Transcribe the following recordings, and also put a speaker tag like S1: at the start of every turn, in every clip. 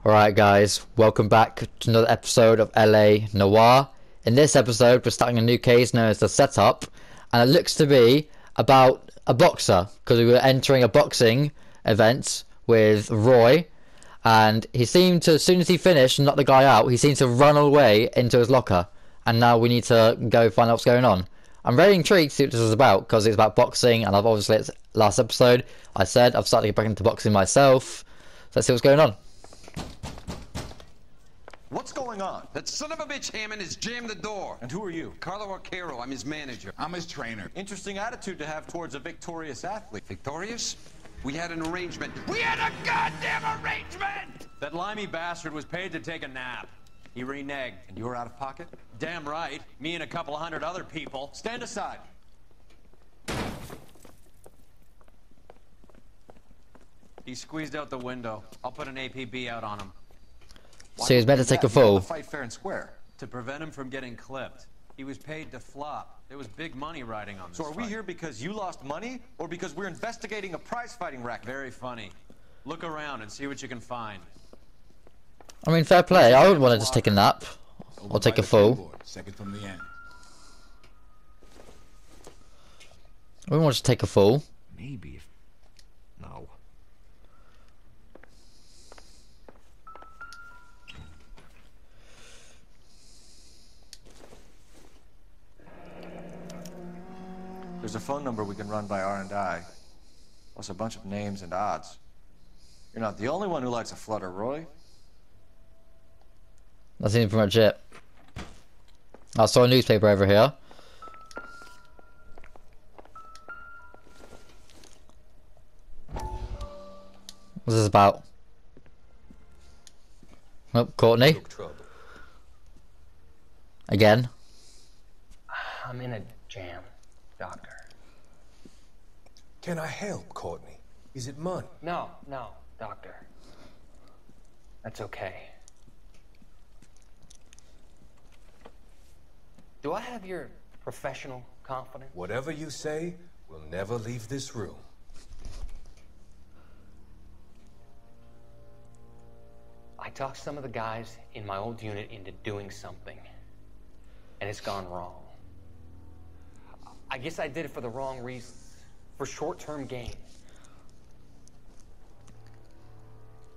S1: Alright guys, welcome back to another episode of LA Noire. In this episode we're starting a new case known as The Setup, and it looks to be about a boxer, because we were entering a boxing event with Roy, and he seemed to, as soon as he finished and knocked the guy out, he seemed to run away into his locker, and now we need to go find out what's going on. I'm very intrigued to see what this is about, because it's about boxing, and I've obviously, last episode I said I've started to get back into boxing myself, so let's see what's going on.
S2: What's going on?
S3: That son of a bitch Hammond has jammed the door.
S2: And who are you?
S3: Carlo Arcaro, I'm his manager.
S4: I'm his trainer.
S2: Interesting attitude to have towards a victorious athlete.
S3: Victorious? We had an arrangement. We had a goddamn arrangement!
S2: That limey bastard was paid to take a nap. He reneged. And you were out of pocket? Damn right. Me and a couple of hundred other people. Stand aside. He squeezed out the window. I'll put an APB out on him.
S1: So he was meant to take a fall.
S2: Fight fair and square. To prevent him from getting clipped. He was paid to flop. There was big money riding on this. So are we here because you lost money, or because we're investigating a prize-fighting racket? Very funny. Look around and see what you can find.
S1: I mean, fair play. I wouldn't want to just take a nap or take a fall.
S4: Second from the end.
S1: I wouldn't want to take a fall.
S4: Maybe if... No.
S2: There's a phone number we can run by R&I, plus a bunch of names and odds. You're not the only one who likes a flutter, Roy.
S1: That seems pretty much it. I saw a newspaper over here. What's this about? Oh, Courtney. Again.
S5: I'm in a jam, Doctor.
S6: Can I help, Courtney? Is it money?
S5: No, Doctor. That's okay. Do I have your professional confidence?
S6: Whatever you say, we'll never leave this room.
S5: I talked some of the guys in my old unit into doing something, and it's gone wrong. I guess I did it for the wrong reasons, for short-term gain.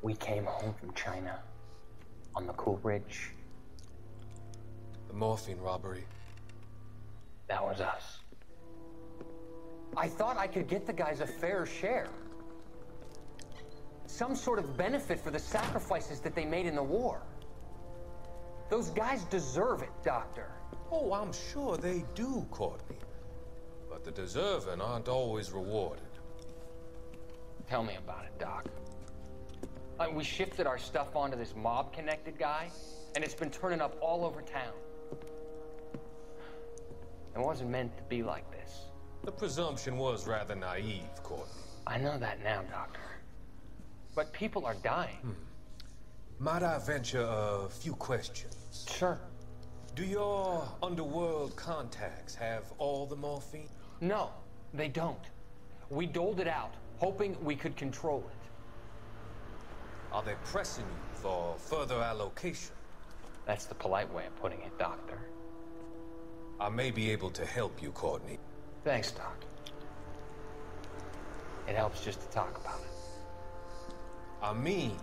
S5: We came home from China on the Cool Bridge.
S6: The morphine robbery.
S5: That was us. I thought I could get the guys a fair share. Some sort of benefit for the sacrifices that they made in the war. Those guys deserve it, Doctor.
S6: Oh, I'm sure they do, Courtney. But the deserving aren't always rewarded.
S5: Tell me about it, Doc. We shifted our stuff onto this mob-connected guy, and it's been turning up all over town. It wasn't meant to be like this.
S6: The presumption was rather naive, Courtney.
S5: I know that now, Doctor. But people are dying.
S6: Might I venture a few questions?
S5: Sure.
S6: Do your underworld contacts have all the morphine?
S5: No, they don't. We doled it out, hoping we could control it.
S6: Are they pressing you for further allocation?
S5: That's the polite way of putting it, Doctor.
S6: I may be able to help you, Courtney.
S5: Thanks, Doc. It helps just to talk about it.
S6: I mean,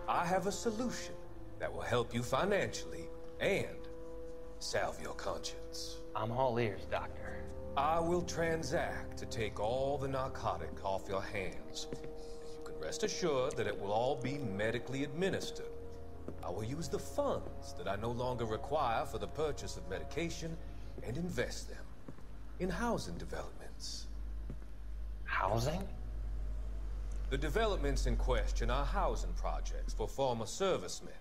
S6: I have a solution that will help you financially and salve your conscience.
S5: I'm all ears, Doctor.
S6: I will transact to take all the narcotic off your hands. You can rest assured that it will all be medically administered. I will use the funds that I no longer require for the purchase of medication and invest them in housing developments.
S5: Housing?
S6: The developments in question are housing projects for former servicemen.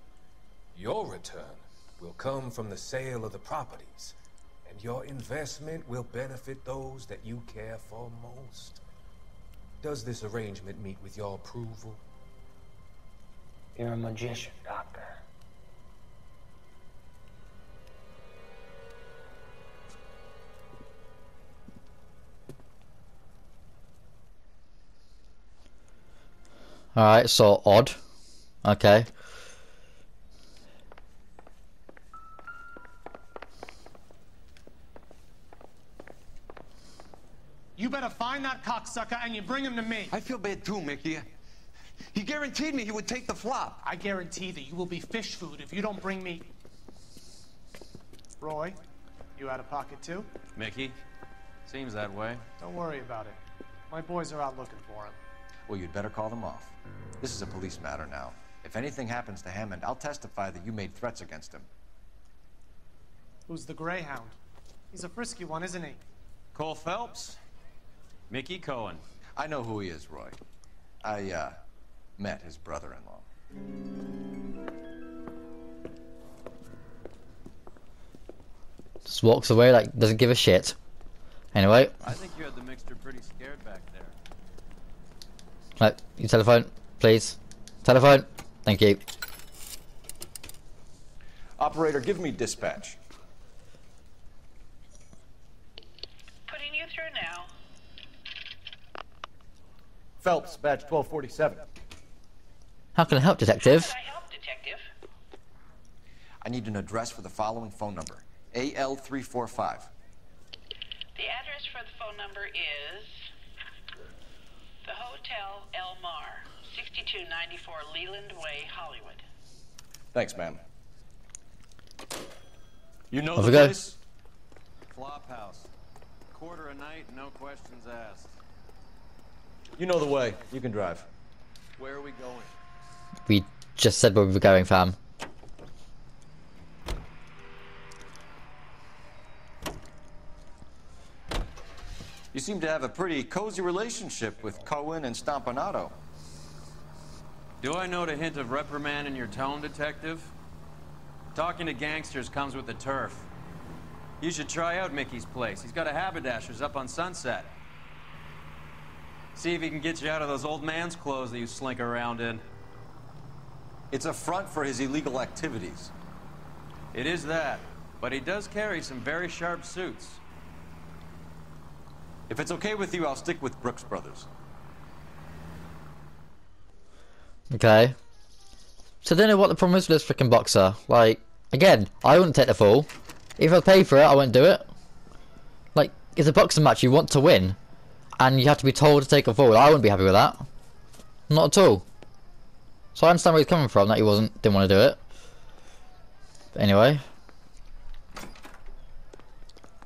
S6: Your return will come from the sale of the properties, and your investment will benefit those that you care for most. Does this arrangement meet with your approval?
S5: You're a magician, Doctor.
S1: Alright, so odd. Okay.
S7: You better find that cocksucker and you bring him to me.
S3: I feel bad too, Mickey. He guaranteed me he would take the flop.
S7: I guarantee that you will be fish food if you don't bring me... Roy, you out of pocket too?
S2: Mickey? Seems that way.
S7: Don't worry about it. My boys are out looking for him.
S8: Well, you'd better call them off. This is a police matter now. If anything happens to Hammond, I'll testify that you made threats against him.
S7: Who's the Greyhound? He's a frisky one, isn't he?
S2: Cole Phelps? Mickey Cohen.
S8: I know who he is, Roy. I, met his brother-in-law.
S1: Just walks away like doesn't give a shit. Anyway.
S2: I think you had the mixture pretty scared back there.
S1: Right, your telephone, please. Telephone. Thank you.
S8: Operator, give me dispatch.
S9: Putting you through now.
S8: Phelps, badge 1247.
S1: How can I help, detective?
S9: How can I help, detective?
S8: I need an address for the following phone number. AL345.
S9: The address for the phone number is the Hotel El Mar, 6294 Leland Way, Hollywood.
S8: Thanks, ma'am.
S2: You know
S1: Off
S2: the
S1: we go.
S2: place? Flophouse. Quarter a night, no questions asked.
S8: You know the way. You can drive.
S2: Where are we going?
S1: We just said where we were going, fam.
S8: You seem to have a pretty cozy relationship with Cohen and Stompanato.
S2: Do I note a hint of reprimand in your tone, detective? Talking to gangsters comes with the turf. You should try out Mickey's place. He's got a haberdasher's up on Sunset. See if he can get you out of those old man's clothes that you slink around in.
S8: It's a front for his illegal activities.
S2: It is that, but he does carry some very sharp suits.
S8: If it's okay with you, I'll stick with Brooks Brothers.
S1: Okay. So I don't know what the problem is with this freaking boxer. Like, again, I wouldn't take the fall. If I pay for it, I wouldn't do it. Like, it's a boxing match, you want to win. And you have to be told to take a fall. I wouldn't be happy with that. Not at all. So I understand where he's coming from, that he didn't want to do it. But anyway.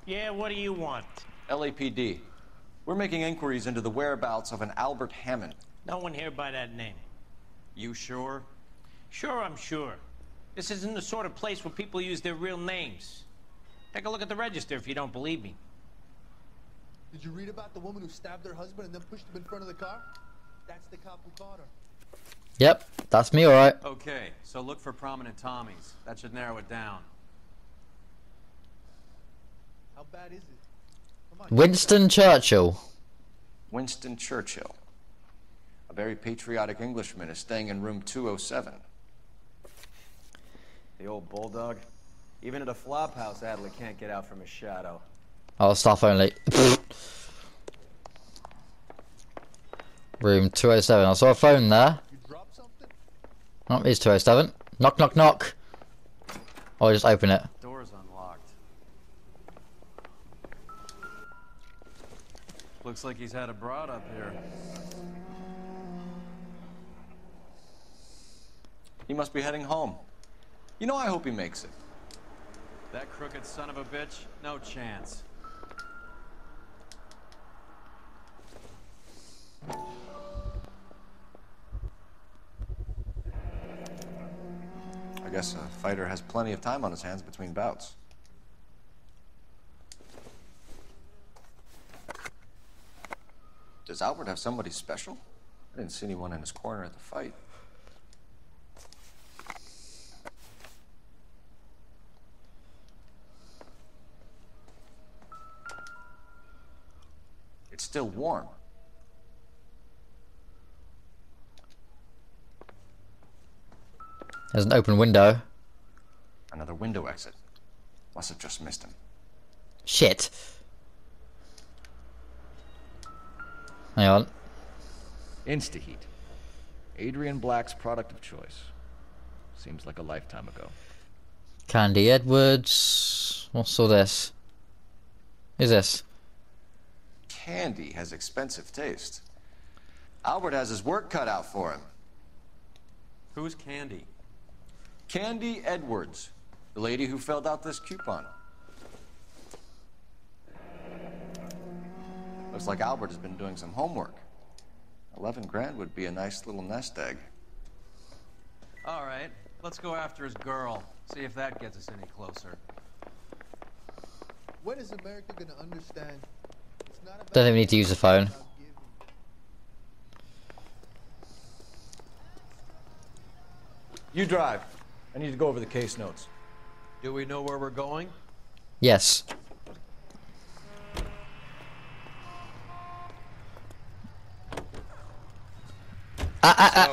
S7: Yeah, what do you want?
S8: LAPD. We're making inquiries into the whereabouts of an Albert Hammond.
S10: No one here by that name.
S2: You sure?
S10: Sure, I'm sure. This isn't the sort of place where people use their real names. Take a look at the register if you don't believe me.
S11: Did you read about the woman who stabbed her husband and then pushed him in front of the car? That's the cop who caught her.
S1: Yep, that's me, alright.
S2: Okay, so look for prominent Tommies. That should narrow it down.
S11: How bad is it? Come on,
S1: Winston Churchill.
S8: Winston Churchill. A very patriotic Englishman is staying in room 207.
S2: The old bulldog. Even at a flop house, Adler can't get out from his shadow.
S1: Oh, staff only. Room 207. I saw a phone there.
S11: You dropped something?
S1: Oh, it's 207. Knock, knock, knock. Or just open it.
S2: Door's unlocked. Looks like he's had a broad up here.
S8: He must be heading home. You know, I hope he makes it.
S2: That crooked son of a bitch? No chance.
S8: I guess a fighter has plenty of time on his hands between bouts. Does Albert have somebody special? I didn't see anyone in his corner at the fight. It's still warm.
S1: There's an open window.
S8: Another window exit. Must have just missed him.
S1: Shit. Hang on.
S4: Instaheat. Adrian Black's product of choice. Seems like a lifetime ago.
S1: Candy Edwards. What's all this? Who's this?
S8: Candy has expensive taste. Albert has his work cut out for him.
S2: Who's Candy?
S8: Candy Edwards, the lady who filled out this coupon. Looks like Albert has been doing some homework. 11 grand would be a nice little nest egg.
S2: All right, let's go after his girl. See if that gets us any closer.
S11: When is America gonna understand? It's not about
S1: Don't even need to use the phone.
S8: You drive. I need to go over the case notes.
S2: Do we know where we're going?
S1: Yes.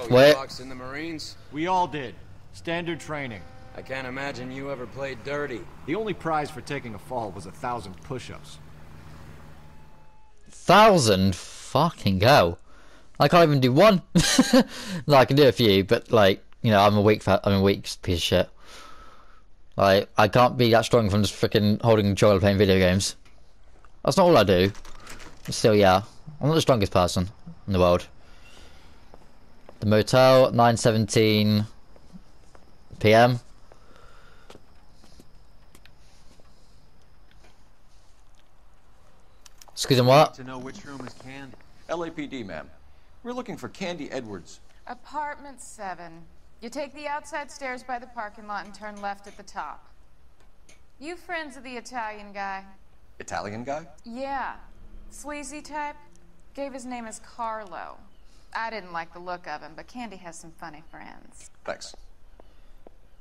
S1: Wait.
S3: Boxed in the Marines?
S4: We all did. Standard training.
S3: I can't imagine you ever played dirty.
S4: The only prize for taking a fall was 1,000 push-ups.
S1: 1,000? Fucking go. I can't even do one. No, I can do a few, but like, you know, I'm a weak piece of shit. Like, I can't be that strong from just freaking holding a controller playing video games. That's not all I do. But still, yeah. I'm not the strongest person in the world. The motel, 9:17 PM. Excuse me, what?
S2: To know which room is Candy.
S8: LAPD, ma'am. We're looking for Candy Edwards.
S12: Apartment 7. You take the outside stairs by the parking lot and turn left at the top. You friends of the Italian guy?
S8: Italian guy?
S12: Yeah. Sleazy type? Gave his name as Carlo. I didn't like the look of him, but Candy has some funny friends.
S8: Thanks.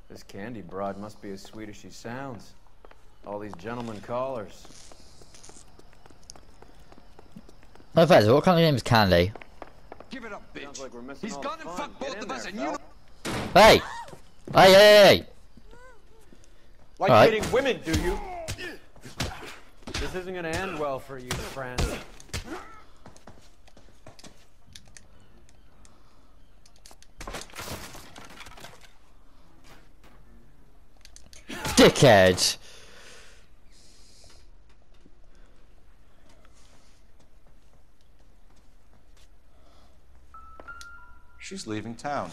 S2: This Candy broad must be as sweet as she sounds. All these gentlemen callers.
S1: No offense, what kind of name is Candy?
S3: Give it up, bitch.
S2: Sounds like we're missing
S3: He's
S2: all
S3: gone
S2: the
S3: and
S2: fun.
S3: fucked
S2: Get
S3: both
S2: in
S3: of us,
S2: there,
S3: and you know.
S1: Hey! Hey, hey, hey!
S3: Like
S1: All right.
S3: hitting women, do you?
S2: This isn't gonna end well for you, friend.
S1: Dickhead!
S8: She's leaving town.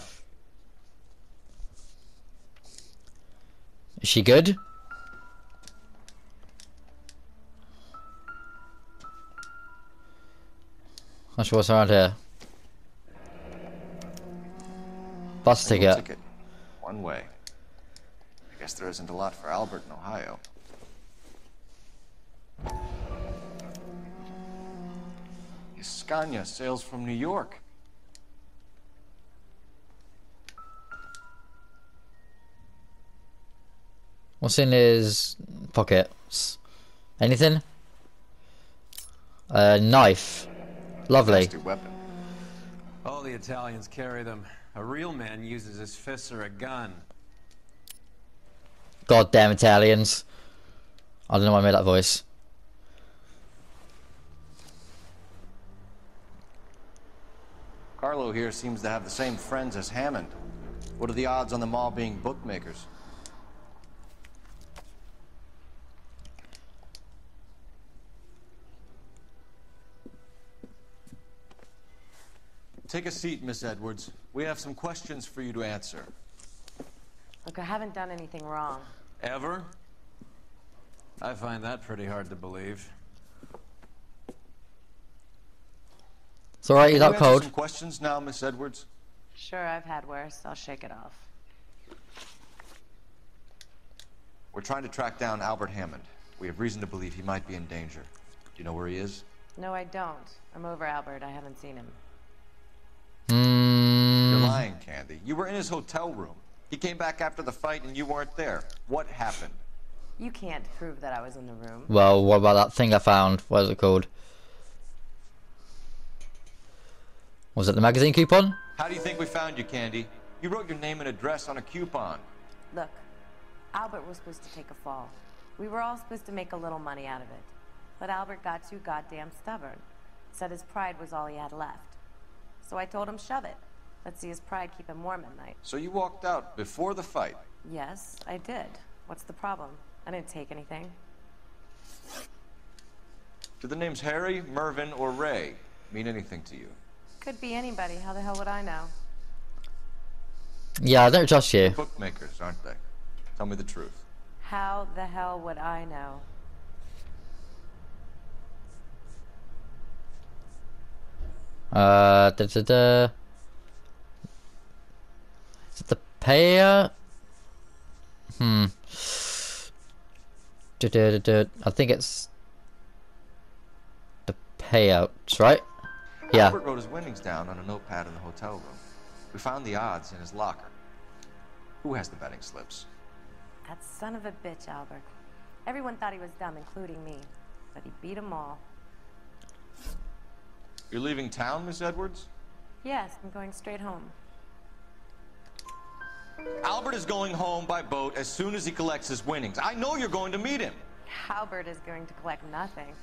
S1: Is she good? Not sure what's around here. Bus
S8: Single
S1: ticket.
S8: ticket. One way. I guess there isn't a lot for Albert in Ohio. Scania sails from New York.
S1: What's in his pockets? Anything? A knife. Lovely.
S8: Nasty weapon.
S2: All the Italians carry them. A real man uses his fists or a gun.
S1: Goddamn Italians. I don't know why I made that voice.
S8: Carlo here seems to have the same friends as Hammond. What are the odds on them all being bookmakers? Take a seat, Miss Edwards. We have some questions for you to answer.
S13: Look, I haven't done anything wrong.
S2: Ever? I find that pretty hard to believe.
S1: It's alright, you're
S8: Can
S1: not
S8: you answer
S1: cold.
S8: some questions now, Miss Edwards?
S13: Sure, I've had worse. I'll shake it off.
S8: We're trying to track down Albert Hammond. We have reason to believe he might be in danger. Do you know where he is?
S13: No, I don't. I'm over Albert. I haven't seen him.
S8: You're lying, Candy. You were in his hotel room. He came back after the fight and you weren't there. What happened?
S13: You can't prove that I was in the room.
S1: Well, what about that thing I found? What is it called? Was it the magazine coupon?
S8: How do you think we found you, Candy? You wrote your name and address on a coupon.
S13: Look, Albert was supposed to take a fall. We were all supposed to make a little money out of it. But Albert got too goddamn stubborn. Said his pride was all he had left. So I told him, shove it. Let's see his pride keep him warm at night.
S8: So you walked out before the fight?
S13: Yes, I did. What's the problem? I didn't take anything.
S8: Do the names Harry, Mervyn, or Ray mean anything to you?
S13: Could be anybody. How the hell would I know?
S1: Yeah, I don't trust you.
S8: Bookmakers, aren't they? Tell me the truth.
S13: How the hell would I know?
S1: Da da da. Is it the payer? Da, da, da, da. I think it's the payouts, right? Yeah.
S8: Albert wrote his winnings down on a notepad in the hotel room. We found the odds in his locker. Who has the betting slips?
S13: That son of a bitch, Albert. Everyone thought he was dumb, including me. But he beat them all.
S8: You're leaving town, Miss Edwards?
S13: Yes, I'm going straight home.
S8: Albert is going home by boat as soon as he collects his winnings. I know you're going to meet him.
S13: Albert is going to collect nothing.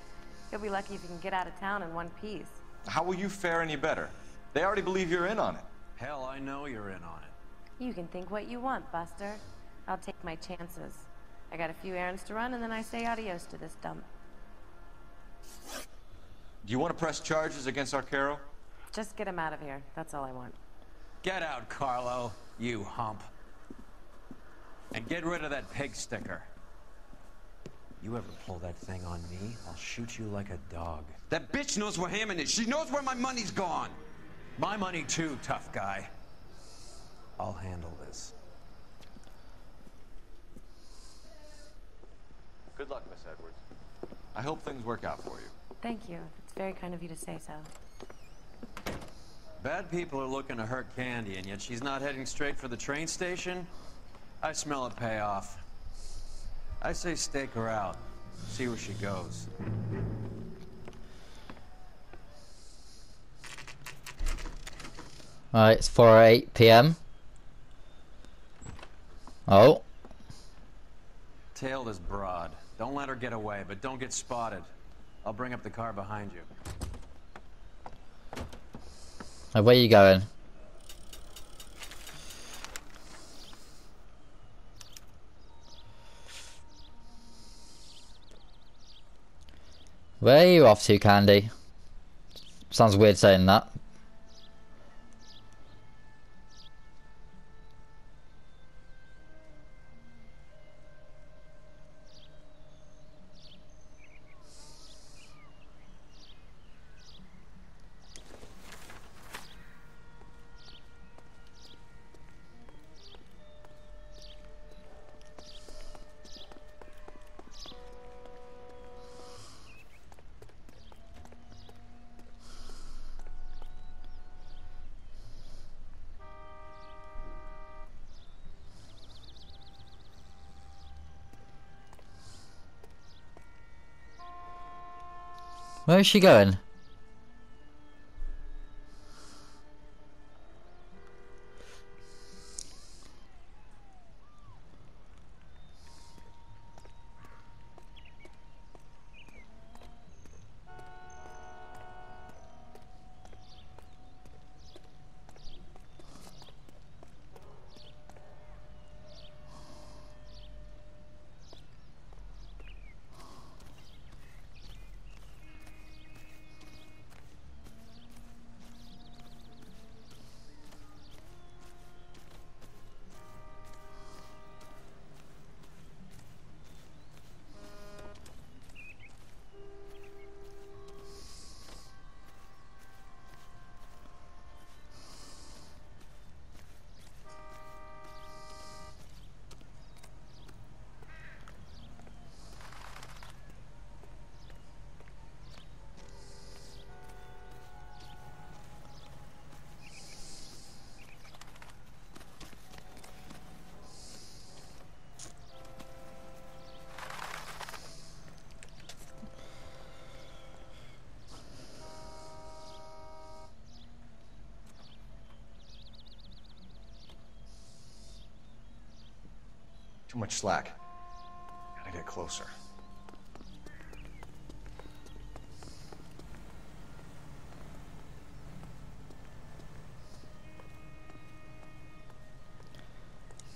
S13: He'll be lucky if he can get out of town in one piece.
S8: How will you fare any better? They already believe you're in on it.
S2: Hell, I know you're in on it.
S13: You can think what you want, Buster. I'll take my chances. I got a few errands to run, and then I say adios to this dump.
S8: Do you want to press charges against Arcaro?
S13: Just get him out of here. That's all I want.
S2: Get out, Carlo, you hump. And get rid of that pig sticker. You ever pull that thing on me, I'll shoot you like a dog.
S3: That bitch knows where Hammond is. She knows where my money's gone.
S2: My money too, tough guy. I'll handle this.
S8: Good luck, Miss Edwards. I hope things work out for you.
S13: Thank you. It's very kind of you to say so.
S2: Bad people are looking to hurt Candy, and yet she's not heading straight for the train station? I smell a payoff. I say stake her out. See where she goes.
S1: Alright, it's 4:08 PM. Oh.
S2: Tail this broad. Don't let her get away, but don't get spotted. I'll bring up the car behind you.
S1: Where are you going? Where are you off to, Candy? Sounds weird saying that. Where is she going?
S8: Too much slack. Gotta get closer.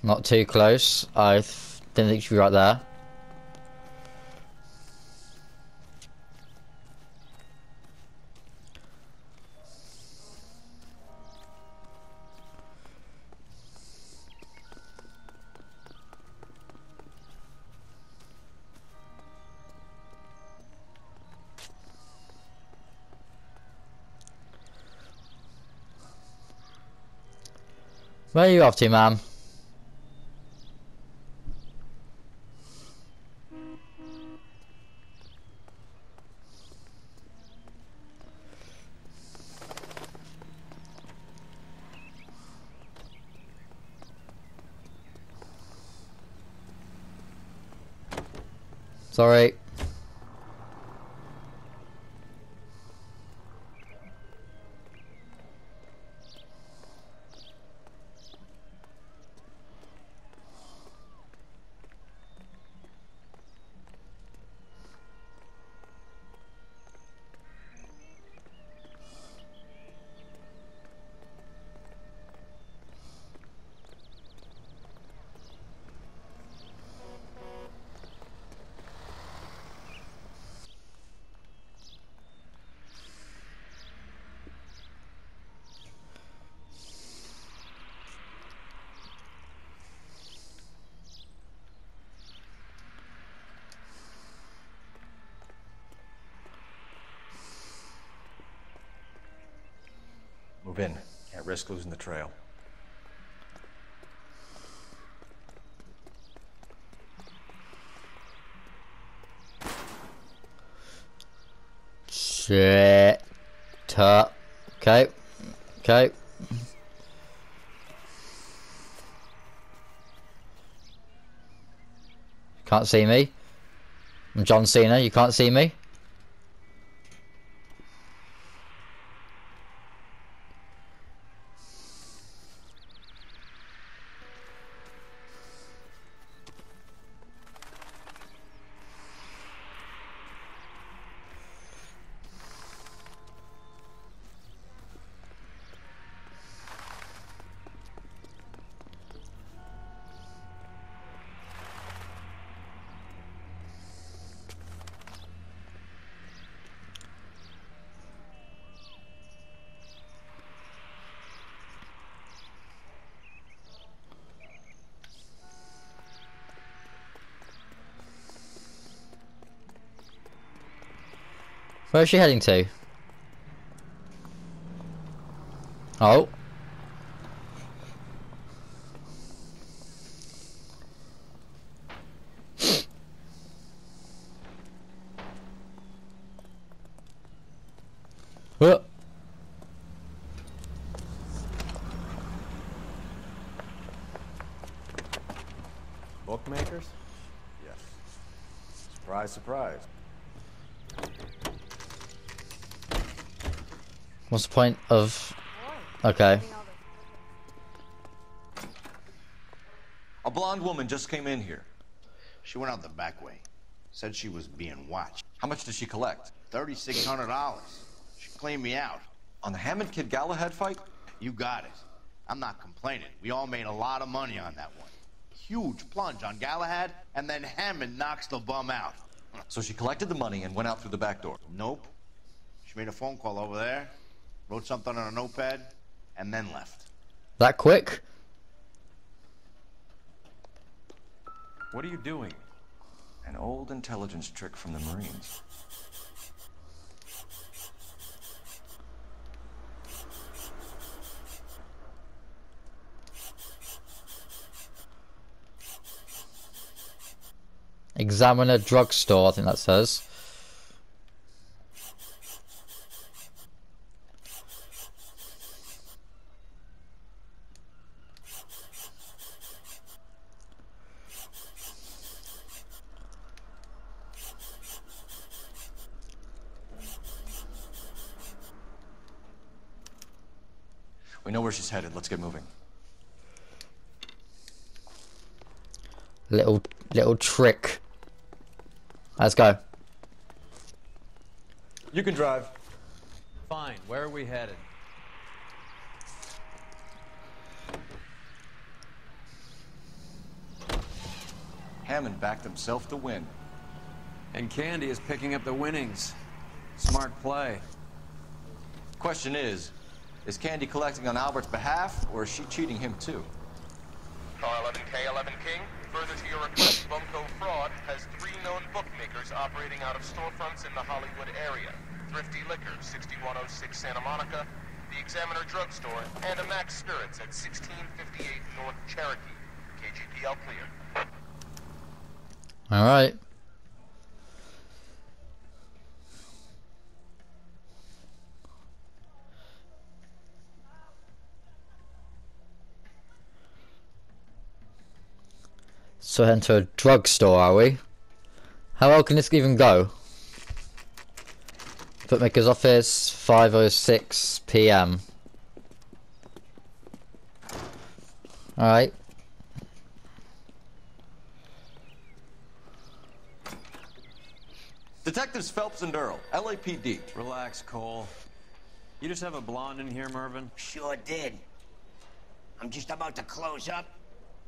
S1: Not too close. I didn't think she'd be right there. Where are you off to, ma'am? Sorry.
S8: Move in. Can't risk losing the trail.
S1: Shit. Okay. Okay. Can't see me. I'm John Cena. You can't see me. Where's she heading to? Oh. What?
S8: Bookmakers? Yes. Surprise, surprise.
S1: What's the point of... Okay.
S8: A blonde woman just came in here.
S14: She went out the back way. Said she was being watched.
S8: How much did she collect?
S14: $3,600. She cleaned me out.
S8: On the Hammond Kid Galahad fight?
S14: You got it. I'm not complaining. We all made a lot of money on that one. Huge plunge on Galahad, and then Hammond knocks the bum out.
S8: So she collected the money and went out through the back door?
S14: Nope. She made a phone call over there, wrote something on a notepad, and then left.
S1: That quick?
S8: What are you doing? An old intelligence trick from the Marines.
S1: Examine a drugstore, I think that says.
S8: We know where she's headed. Let's get moving.
S1: Little trick. Let's go.
S8: You can drive.
S2: Fine. Where are we headed?
S8: Hammond backed himself to win.
S2: And Candy is picking up the winnings. Smart play.
S8: Question is Candy collecting on Albert's behalf, or is she cheating him too?
S15: Car 11K, 11 King. Further to your request, Bumco Fraud has 3 known bookmakers operating out of storefronts in the Hollywood area. Thrifty Liquor, 6106 Santa Monica. the Examiner Drugstore, and a Max Spirits at 1658 North Cherokee. KGPL clear.
S1: Alright. So heading to a drugstore, are we? How well can this even go? Bookmaker's office, 5:06 PM. Alright.
S8: Detectives Phelps and Earl, LAPD.
S2: Relax, Cole. You just have a blonde in here, Mervyn?
S16: Sure did. I'm just about to close up.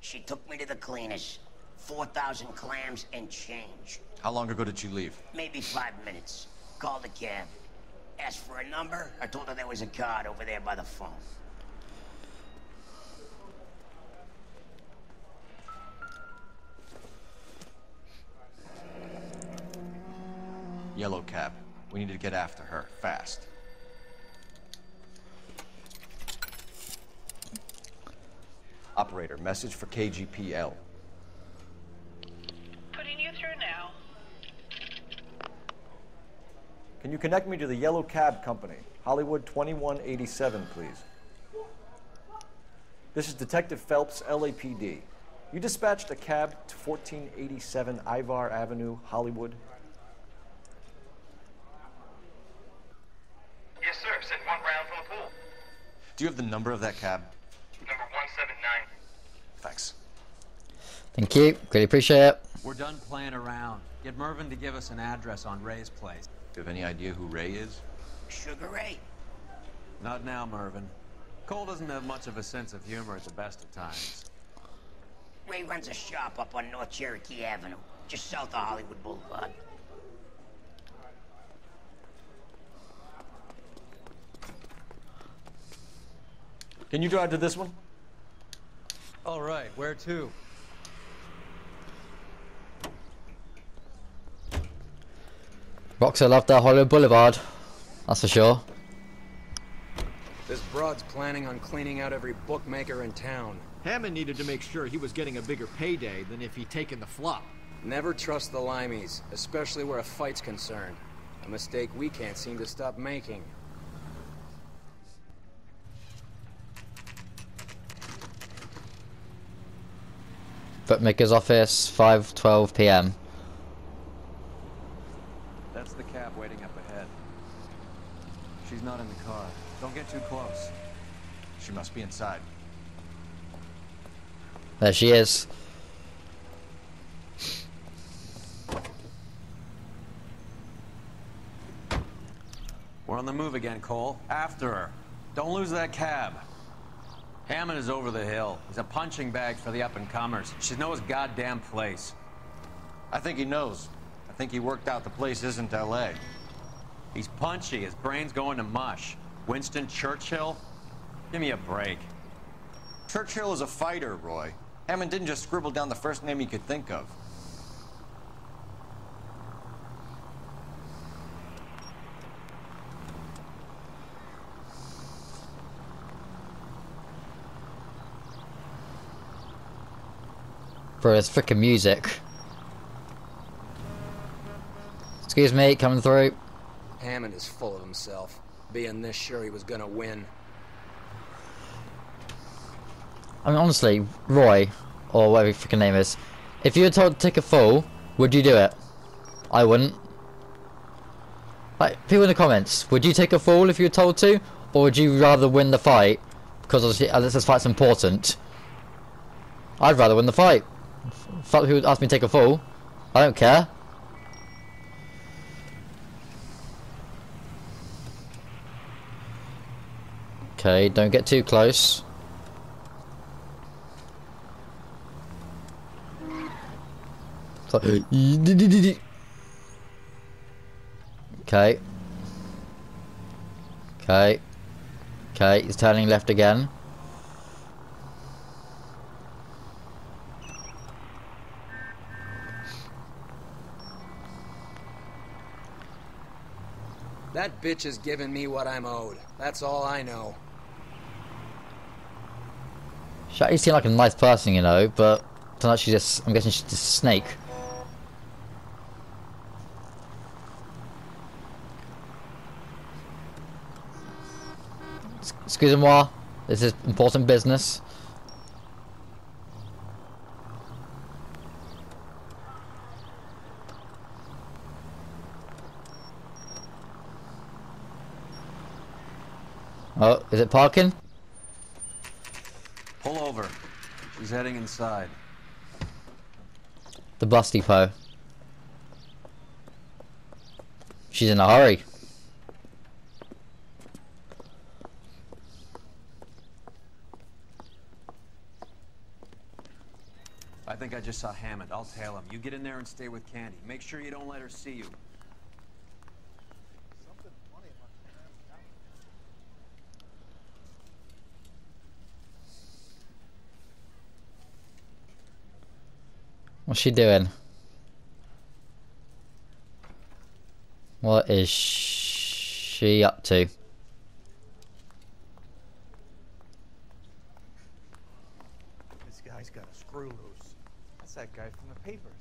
S16: She took me to the cleaners. 4,000 clams and change.
S8: How long ago did she leave?
S16: Maybe 5 minutes. Called a cab. Asked for a number. I told her there was a card over there by the phone.
S8: Yellow cab. We need to get after her, fast. Operator, message for KGPL.
S9: Putting you through now.
S8: Can you connect me to the Yellow Cab Company? Hollywood 2187, please. This is Detective Phelps, LAPD. You dispatched a cab to 1487 Ivar Avenue, Hollywood.
S15: Yes, sir. Sent one round from the pool.
S8: Do you have the number of that cab?
S15: Number 179.
S8: Thanks.
S1: Thank you. Really appreciate it.
S2: We're done playing around. Get Mervyn to give us an address on Ray's place.
S8: Do you have any idea who Ray is?
S16: Sugar Ray.
S2: Not now, Mervyn. Cole doesn't have much of a sense of humor at the best of times.
S16: Ray runs a shop up on North Cherokee Avenue, just south of Hollywood Boulevard.
S8: Can you drive to this one?
S2: All right, where to?
S1: Rockstar love their Hollywood Boulevard. That's for sure.
S17: This broad's planning on cleaning out every bookmaker in town.
S4: Hammond needed to make sure he was getting a bigger payday than if he'd taken the flop.
S17: Never trust the limeys, especially where a fight's concerned. A mistake we can't seem to stop making.
S1: Bookmaker's office, 5:12 PM.
S2: That's the cab waiting up ahead. She's not in the car. Don't get too close.
S8: She must be inside.
S1: There she is.
S2: We're on the move again, Cole. After her. Don't lose that cab. Hammond is over the hill. He's a punching bag for the up-and-comers. She knows his goddamn place.
S8: I think he knows. I think he worked out the place isn't L.A.
S2: He's punchy. His brain's going to mush. Winston Churchill? Give me a break.
S8: Churchill is a fighter, Roy. Hammond didn't just scribble down the first name he could think of.
S1: Bro, it's freaking music. Excuse me, coming through.
S17: Hammond is full of himself, being this sure he was gonna win.
S1: I mean, honestly, Roy, or whatever your freaking name is, if you were told to take a fall, would you do it? I wouldn't. Like, people in the comments, would you take a fall if you were told to? Or would you rather win the fight? Because obviously, this fight's important. I'd rather win the fight. Fuck who would ask me to take a fall. I don't care. Okay, don't get too close. Okay. Okay. Okay, he's turning left again.
S17: That bitch is giving me what I'm owed. That's all I know.
S1: She actually seemed like a nice person, you know, but I'm guessing she's just a snake. Excusez-moi, this is important business. Oh, is it parking?
S2: Pull over. She's heading inside.
S1: The bus depot. She's in a hurry.
S2: I think I just saw Hammond. I'll tail him. You get in there and stay with Candy. Make sure you don't let her see you.
S1: What's she doing? What is she up to?
S11: This guy's got a screw loose. That's that guy from the papers.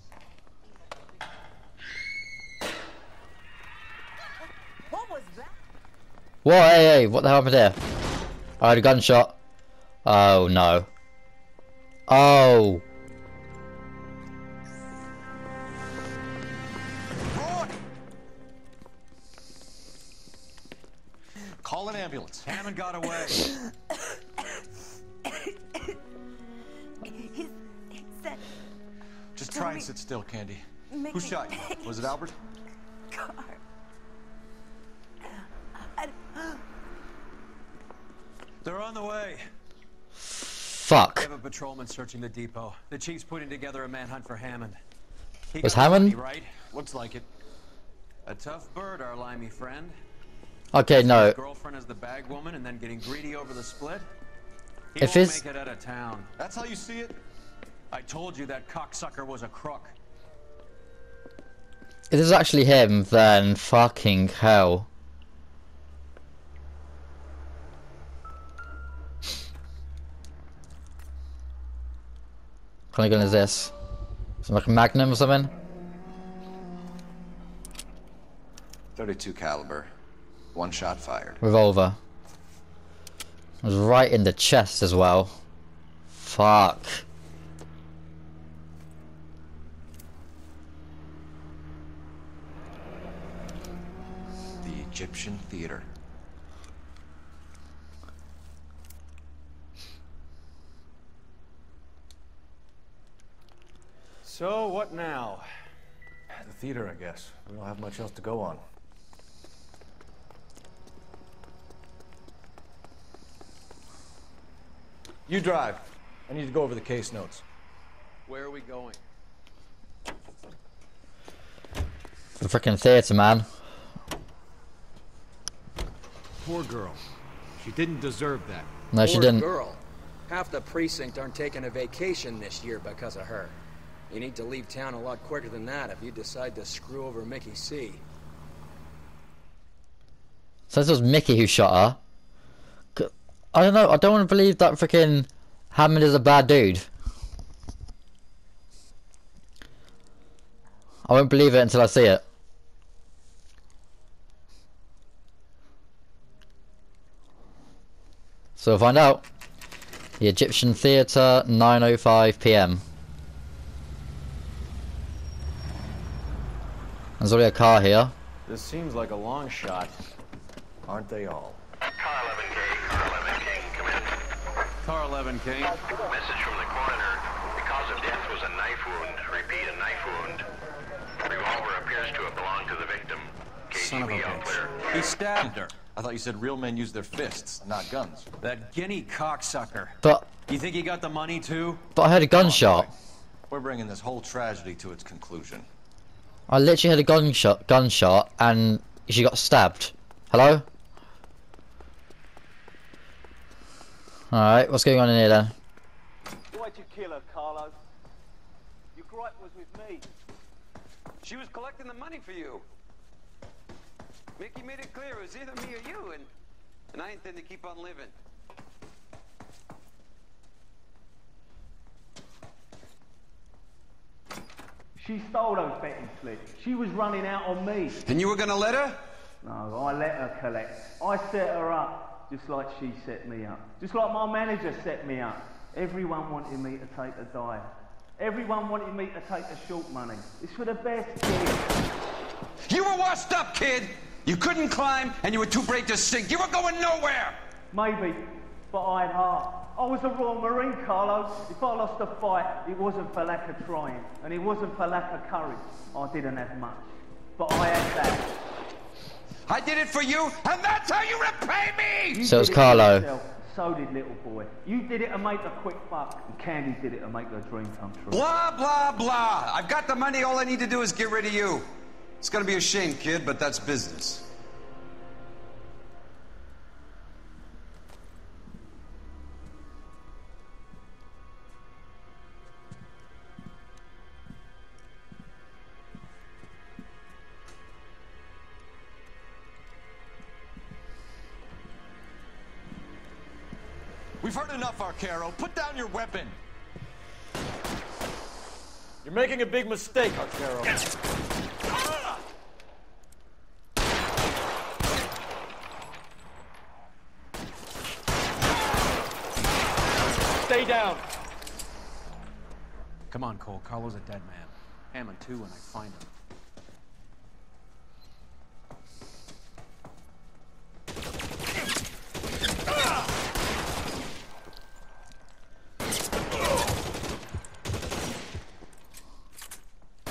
S13: What was that?
S1: Whoa, hey, what the hell happened there? I heard a gunshot. Oh no. Oh.
S8: Call an ambulance.
S2: Hammond got away.
S13: He said...
S8: Just try and sit still, Candy. Who shot you? Was it Albert?
S13: Car.
S2: They're on the way.
S1: Fuck.
S2: We have a patrolman searching the depot. The chief's putting together a manhunt for Hammond.
S1: Was Hammond?
S2: Right? Looks like it. A tough bird, our limey friend.
S1: Okay, no.
S2: His girlfriend as the bag woman and then getting greedy over the split. He
S1: If
S2: won't
S1: it's...
S2: make it out of town.
S8: That's how you see it?
S2: I told you that cocksucker was a crook.
S1: If this is actually him, then fucking hell. What kind of gun is this? Something like a Magnum or something?
S8: .32 caliber. One shot fired.
S1: Revolver. It was right in the chest as well. Fuck.
S8: The Egyptian theater.
S4: So, what now? The theater, I guess. We don't have much else to go on. You drive. I need to go over the case notes.
S2: Where are we going?
S1: The frickin' theater, man.
S18: Poor girl. She didn't deserve that.
S1: No, she
S17: Poor
S1: didn't.
S17: girl. Half the precinct aren't taking a vacation this year because of her. You need to leave town a lot quicker than that if you decide to screw over Mickey C.
S1: So this was Mickey who shot her. I don't know, I don't want to believe that frickin' Hammond is a bad dude. I won't believe it until I see it. So we'll find out. The Egyptian Theatre, 9:05 PM. There's already a car here.
S4: This seems like a long shot. Aren't they all?
S15: Car 11K, Car 11 King, come in.
S2: Car 11 King.
S15: Message from the coroner. The cause of death was a knife wound. Repeat, a knife wound. Revolver appears to have belonged to the victim.
S8: Son of a
S15: KGB all
S8: bitch.
S15: clear.
S2: He stabbed her.
S8: I thought you said real men use their fists, not guns.
S2: That guinea cocksucker.
S1: But
S2: You think he got the money too?
S1: I heard a gunshot.
S8: We're bringing this whole tragedy to its conclusion.
S1: I literally had a gunshot, and she got stabbed. Hello? Alright, what's going on in here then?
S19: Why'd you kill her, Carlo? Your gripe was with me.
S3: She was collecting the money for you. Mickey made it clear it was either me or you, and I intend to keep on living.
S19: She stole those betting slips. She was running out on me.
S3: And you were gonna let her?
S19: No, I let her collect. I set her up, just like she set me up. Just like my manager set me up. Everyone wanted me to take a dive. Everyone wanted me to take the short money. It's for the best, kid.
S3: You were washed up, kid! You couldn't climb, and you were too brave to sink. You were going nowhere!
S19: Maybe, but I had heart. I was a Royal Marine, Carlo. If I lost a fight, it wasn't for lack of trying, and it wasn't for lack of courage. I didn't have much, but I had that.
S3: I did it for you, and that's how you repay me!
S1: So it's Carlo.
S19: Yourself, so did little boy. You did it to make a quick buck, and Candy did it to make her dream come true.
S3: Blah, blah, blah. I've got the money. All I need to do is get rid of you. It's gonna be a shame, kid, but that's business.
S14: We've heard enough, Arcaro. Put down your weapon.
S20: You're making a big mistake, Arcaro. Stay down.
S2: Come on, Cole. Carlo's a dead man. Hammond, too, when I find him.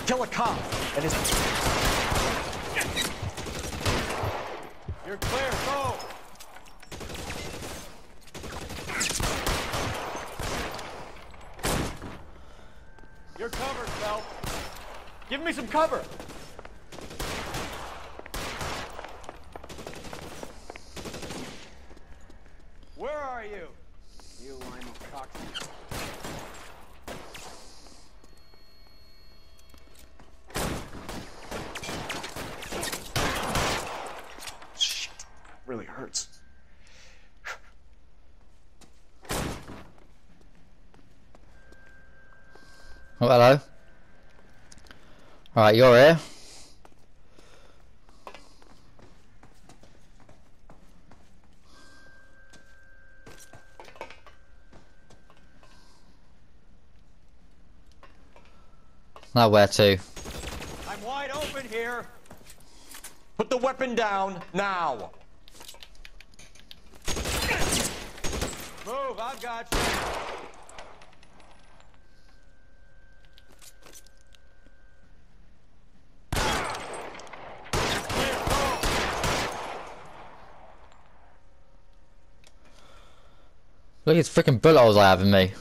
S20: Kill a cop and his... You're clear, go! You're covered, Phelps. Give me some cover. Where are you?
S2: You lime cocksucker.
S20: Really hurts.
S1: Oh, hello. Alright, you're here. Now where to?
S20: I'm wide open here. Put the weapon down now. Move, I've got you.
S1: Look at these freaking bullet holes I have in me.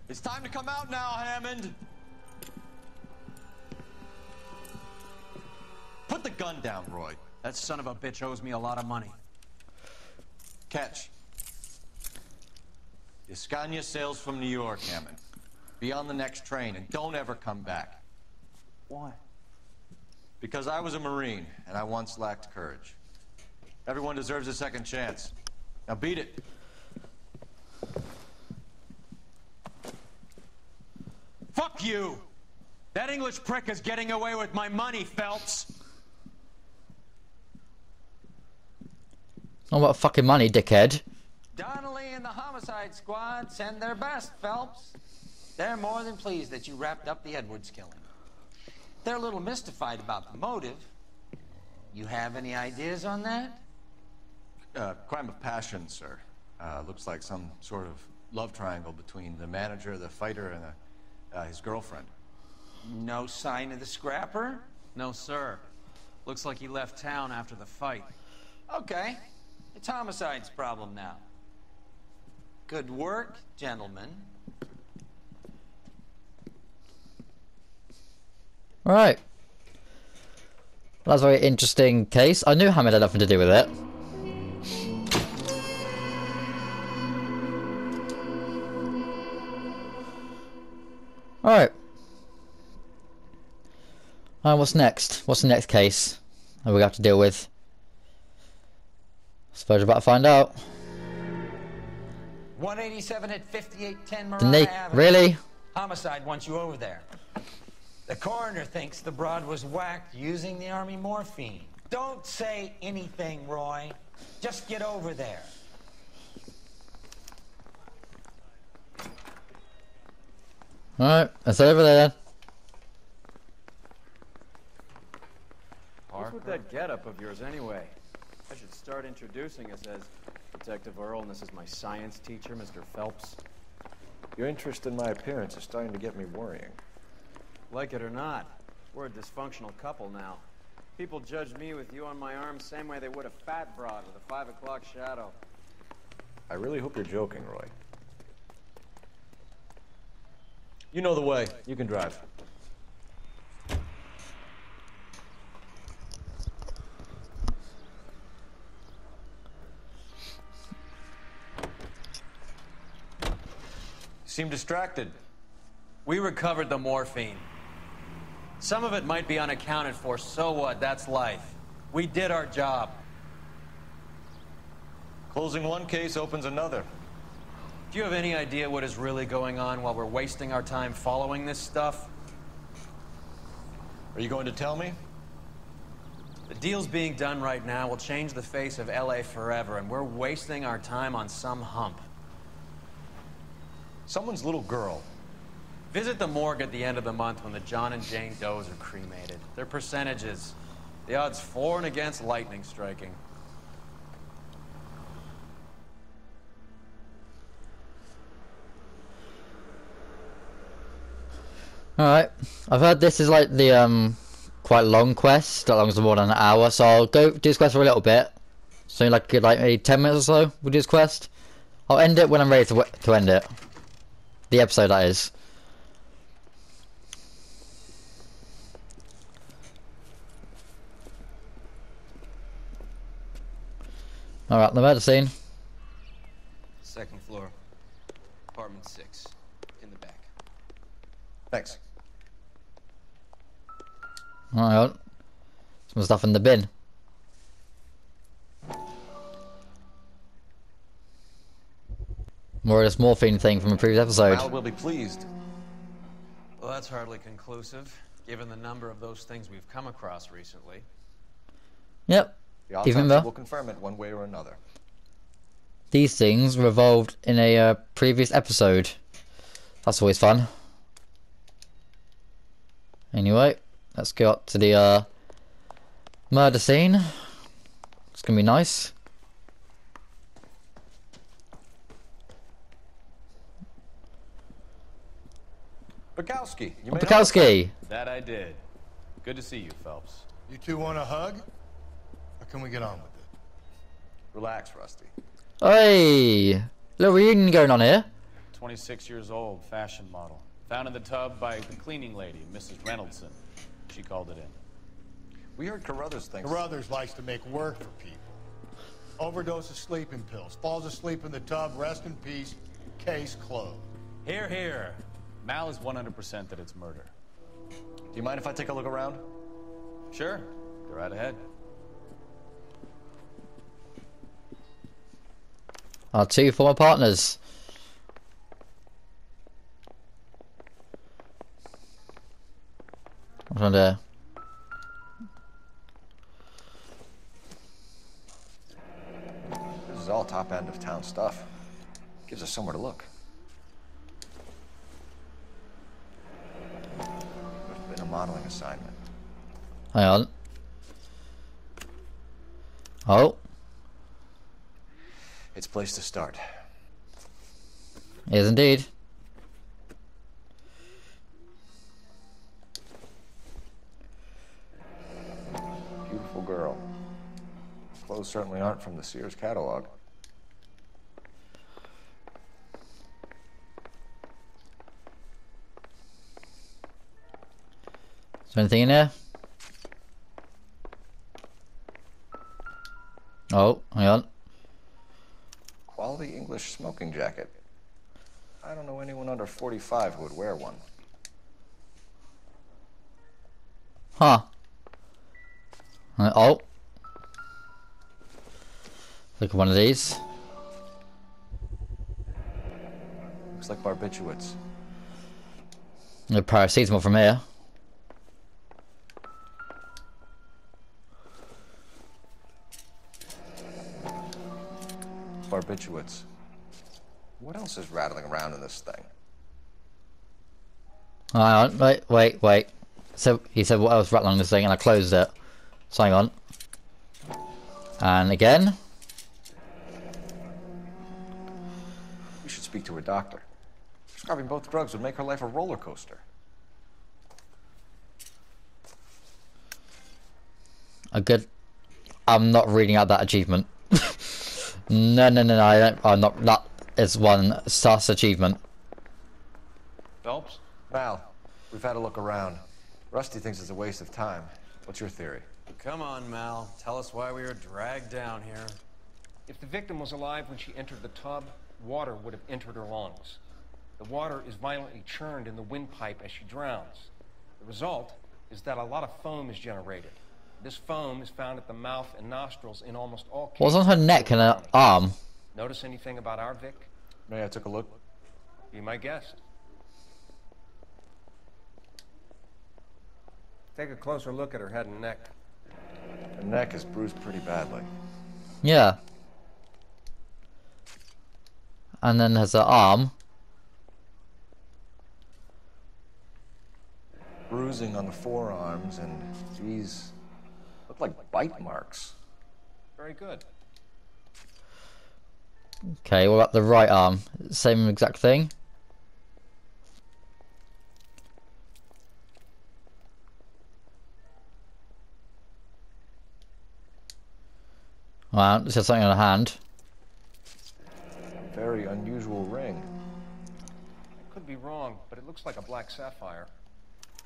S14: It's time to come out now, Hammond. Put the gun down, Roy.
S2: That son of a bitch owes me a lot of money.
S8: Catch. Escania sails from New York, Hammond. Be on the next train and don't ever come back.
S19: Why?
S8: Because I was a Marine and I once lacked courage. Everyone deserves a second chance. Now beat it.
S2: Fuck you! That English prick is getting away with my money, Phelps!
S1: Oh, what fucking money, dickhead.
S10: Donnelly and the homicide squad send their best, Phelps. They're more than pleased that you wrapped up the Edwards killing. They're a little mystified about the motive. You have any ideas on that?
S8: Crime of passion, sir. Looks like some sort of love triangle between the manager, the fighter, and his girlfriend.
S10: No sign of the scrapper?
S2: No, sir. Looks like he left town after the fight.
S10: Okay. It's homicide's problem now. Good work, gentlemen.
S1: Alright. That's a very interesting case. I knew Hammond had nothing to do with it. Alright. Alright, what's next? What's the next case that we have to deal with? I suppose we're about to find out.
S10: 187 at 5810
S1: Didn't they?
S10: Mariah Avenue.
S1: Really?
S10: Homicide wants you over there. The coroner thinks the broad was whacked using the army morphine. Don't say anything, Roy. Just get over there.
S1: Alright, let's head over there.
S21: What's with that getup of yours anyway? I should start introducing us as Detective Earl, and this is my science teacher, Mr. Phelps.
S8: Your interest in my appearance is starting to get me worrying.
S21: Like it or not, we're a dysfunctional couple now. People judge me with you on my arm same way they would a fat broad with a 5 o'clock shadow.
S8: I really hope you're joking, Roy. You know the way. You can drive. You seem distracted.
S2: We recovered the morphine. Some of it might be unaccounted for, so what? That's life. We did our job.
S8: Closing one case opens another.
S2: Do you have any idea what is really going on while we're wasting our time following this stuff?
S8: Are you going to tell me?
S2: The deals being done right now will change the face of LA forever, and we're wasting our time on some hump.
S8: Someone's little girl.
S2: Visit the morgue at the end of the month when the John and Jane Does are cremated. Their percentages. The odds for and against lightning striking.
S1: Alright, I've heard this is like the quite long quest, that long as more than an hour, so I'll go do this quest for a little bit. So like maybe 10 minutes or so, we'll do this quest. I'll end it when I'm ready to end it. The episode, that is. Alright, the murder scene.
S22: Second floor. Apartment 6. In the back.
S8: Thanks.
S1: Alright, some stuff in the bin. More of this morphine thing from a previous episode.
S8: Mal will be pleased.
S2: Well, that's hardly conclusive, given the number of those things we've come across recently.
S1: Yep.
S8: The autopsy will confirm it one way or another.
S1: These things revolved in a previous episode. That's always fun. Anyway, let's go up to the murder scene. It's gonna be nice.
S8: Bukowski, you
S1: made Bukowski.
S22: That I did. Good to see you, Phelps.
S11: You two want a hug? Or can we get on with it?
S8: Relax, Rusty.
S1: Hey, little reunion going on here.
S22: 26 years old, fashion model. Found in the tub by the cleaning lady, Mrs. Reynoldson. She called it in.
S8: We heard Carruthers thinks...
S11: Carruthers likes to make work for people. Overdose of sleeping pills. Falls asleep in the tub. Rest in peace. Case closed.
S22: Here, here. Mal is 100% that it's murder.
S8: Do you mind if I take a look around?
S22: Sure. Go right ahead.
S1: Our two former partners. What's on there?
S8: This is all top end of town stuff. Gives us somewhere to look. Must have been a modeling assignment.
S1: Hang on. Oh.
S8: It's a place to start.
S1: Yes, indeed.
S8: Beautiful girl. Clothes certainly aren't from the Sears catalog.
S1: Is there anything in there? Oh, hang on.
S8: Quality English smoking jacket. I don't know anyone under 45 who would wear one.
S1: Huh. Oh. Look at one of these.
S8: Looks like barbiturates.
S1: No paracetamol from here.
S8: Barbiturates. What else is rattling around in this thing?
S1: Hang on, wait. So he said what else rattling on this thing, and I closed it. So hang on. And again.
S8: We should speak to her doctor. Prescribing both drugs would make her life a roller coaster.
S1: I'm not reading out that achievement. No, I don't. I'm not. That is one sus achievement.
S8: Phelps? Mal, we've had a look around. Rusty thinks it's a waste of time. What's your theory?
S21: Come on, Mal. Tell us why we were dragged down here.
S5: If the victim was alive when she entered the tub, water would have entered her lungs. The water is violently churned in the windpipe as she drowns. The result is that a lot of foam is generated. This foam is found at the mouth and nostrils in almost all cases.
S1: What's on her neck and her arm?
S5: Notice anything about our Vic?
S8: May I take a look?
S5: Be my guest.
S21: Take a closer look at her head and neck.
S8: Her neck is bruised pretty badly.
S1: Yeah. And then there's her arm.
S8: Bruising on the forearms, and these look like bite marks.
S5: Very good.
S1: Okay, what about the right arm? Same exact thing? Wow, this has something on her hand.
S8: Very unusual ring.
S5: I could be wrong, but it looks like a black sapphire.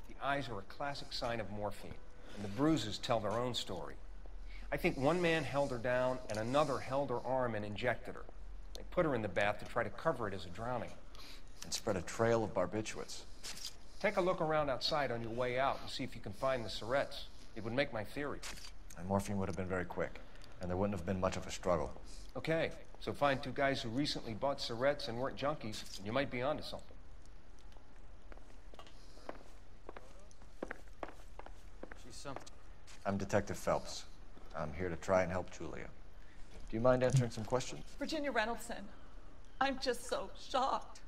S5: The eyes are a classic sign of morphine, and the bruises tell their own story. I think one man held her down, and another held her arm and injected her. They put her in the bath to try to cover it as a drowning.
S8: And spread a trail of barbiturates.
S5: Take a look around outside on your way out and see if you can find the syrettes. It would make my theory.
S8: And morphine would have been very quick, and there wouldn't have been much of a struggle.
S5: Okay, so find two guys who recently bought syrettes and weren't junkies, and you might be onto something.
S21: She's something.
S8: I'm Detective Phelps. I'm here to try and help Julia. Do you mind answering some questions?
S6: Virginia Reynoldson, I'm just so shocked.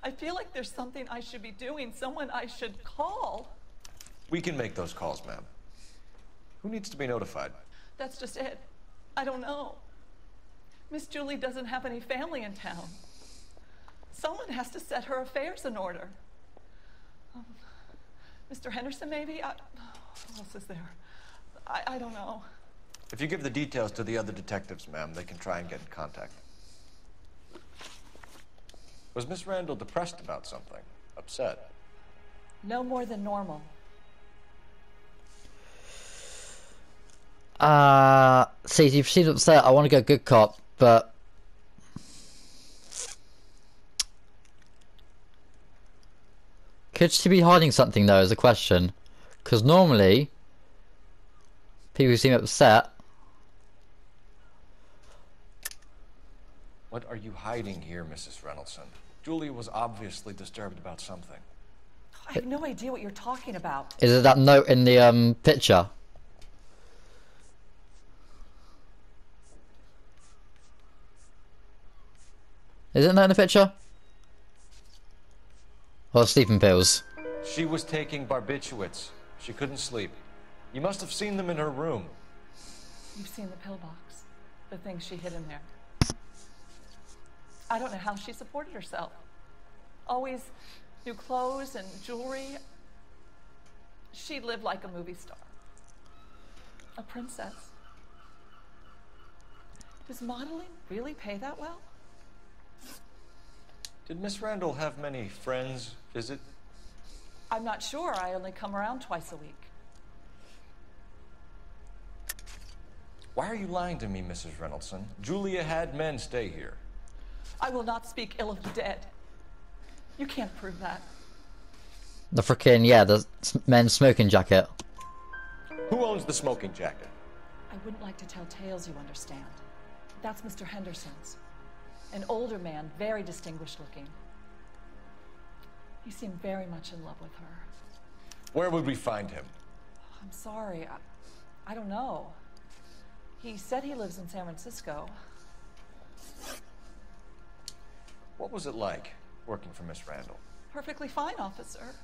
S6: I feel like there's something I should be doing, someone I should call.
S8: We can make those calls, ma'am. Who needs to be notified?
S6: That's just it. I don't know. Miss Julie doesn't have any family in town. Someone has to set her affairs in order. Mr. Henderson, maybe? Who else is there? I don't know.
S8: If you give the details to the other detectives, ma'am, they can try and get in contact. Was Miss Randall depressed about something? Upset?
S6: No more than normal.
S1: See, if she's upset, I want to go good cop, but could she be hiding something though, is the question. Because normally people who seem upset.
S8: What are you hiding here, Mrs. Reynoldson? Julia was obviously disturbed about something.
S6: I have no idea what you're talking about.
S1: Is it that note in the picture? Is it that in the picture? Or sleeping pills?
S8: She was taking barbiturates. She couldn't sleep. You must have seen them in her room.
S6: You've seen the pillbox, the things she hid in there. I don't know how she supported herself. Always new clothes and jewelry. She lived like a movie star. A princess. Does modeling really pay that well?
S8: Did Miss Randall have many friends visit?
S6: I'm not sure. I only come around twice a week.
S20: Why are you lying to me, Mrs. Reynoldson? Julia had men stay here.
S6: I will not speak ill of the dead. You can't prove that.
S1: The frickin', yeah, the men's smoking jacket.
S20: Who owns the smoking jacket?
S6: I wouldn't like to tell tales, you understand. That's Mr. Henderson's. An older man, very distinguished looking. He seemed very much in love with her.
S20: Where would we find him?
S6: I'm sorry, I don't know. He said he lives in San Francisco.
S20: What was it like working for Miss Randall?
S6: Perfectly fine, officer.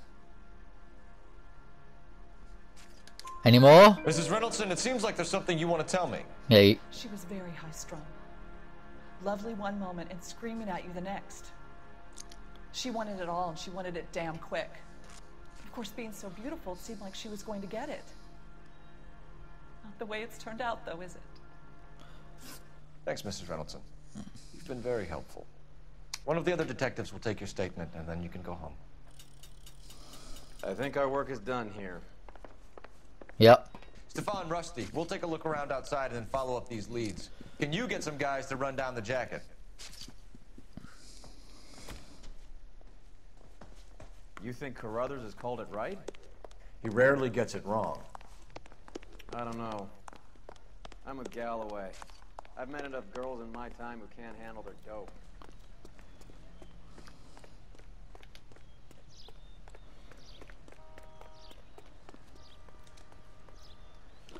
S1: Any more?
S20: Mrs. Reynoldson, it seems like there's something you want to tell me.
S1: Yeah.
S6: She was very high-strung. Lovely one moment and screaming at you the next. She wanted it all, and she wanted it damn quick. Of course, being so beautiful, it seemed like she was going to get it. Not the way it's turned out, though, is it?
S20: Thanks, Mrs. Reynoldson. You've been very helpful. One of the other detectives will take your statement, and then you can go home.
S21: I think our work is done here.
S1: Yep.
S20: Stefan, Rusty, we'll take a look around outside and then follow up these leads. Can you get some guys to run down the jacket?
S21: You think Carruthers has called it right?
S20: He rarely gets it wrong.
S21: I don't know. I'm with Galloway. I've met enough girls in my time who can't handle their dope.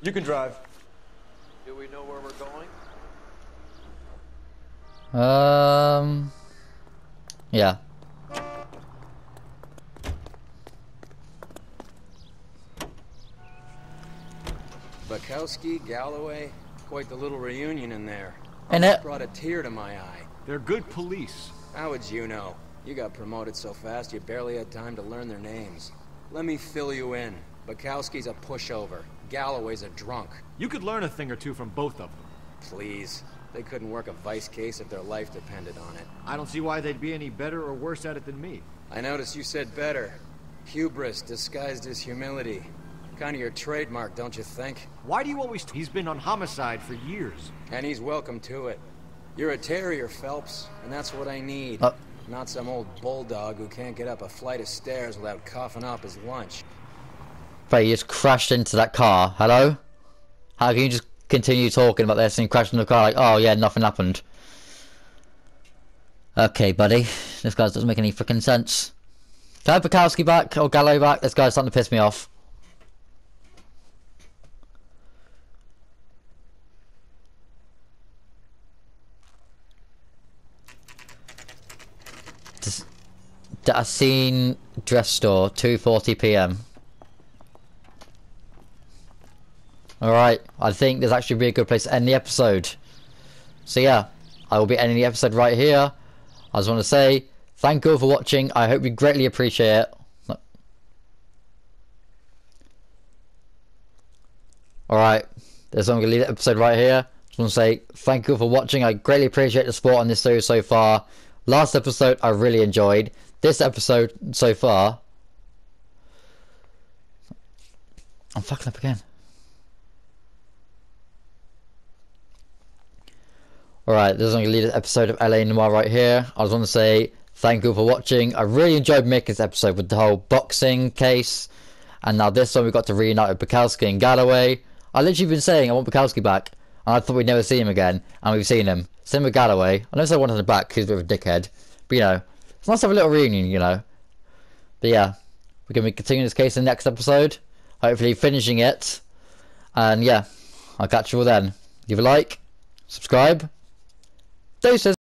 S20: You can drive.
S21: Do we know where we're going?
S1: Yeah.
S17: Bukowski, Galloway, quite the little reunion in there.
S1: And it
S17: Brought a tear to my eye.
S18: They're good police.
S17: How would you know? You got promoted so fast you barely had time to learn their names. Let me fill you in. Bukowski's a pushover. Galloway's a drunk.
S18: You could learn a thing or two from both of them.
S17: Please. They couldn't work a vice case if their life depended on it.
S18: I don't see why they'd be any better or worse at it than me.
S17: I noticed you said better. Hubris disguised as humility. Kind of your trademark, don't you think?
S18: Why do you always... He's been on homicide for years.
S17: And he's welcome to it. You're a terrier, Phelps, and that's what I need. Not some old bulldog who can't get up a flight of stairs without coughing up his lunch.
S1: But you just crashed into that car. Hello? How can you just continue talking about this and crash into the car like, oh yeah, nothing happened? Okay, buddy. This guy doesn't make any freaking sense. Can I have Bukowski back or Gallo back? This guy's starting to piss me off. Dassine Dress Store, 2:40 PM. Alright, I think there's actually be a good place to end the episode. So yeah, I will be ending the episode right here. I just want to say, thank you all for watching. I hope you greatly appreciate it. Alright, there's I'm going to leave the episode right here. Just want to say, thank you all for watching. I greatly appreciate the support on this series so far. Last episode, I really enjoyed. This episode so far... I'm fucking up again. Alright, this is going to leave this episode of LA Noire right here. I just want to say thank you for watching. I really enjoyed making this episode with the whole boxing case. And now this one we got to reunite with Bukowski and Galloway. I literally been saying I want Bukowski back. And I thought we'd never see him again. And we've seen him. Same with Galloway. I know I wanted him back because he's a bit of a dickhead. But you know, it's nice to have a little reunion, you know. But yeah, we're going to be continuing this case in the next episode. Hopefully finishing it. And yeah, I'll catch you all then. Give a like, subscribe. Deuces.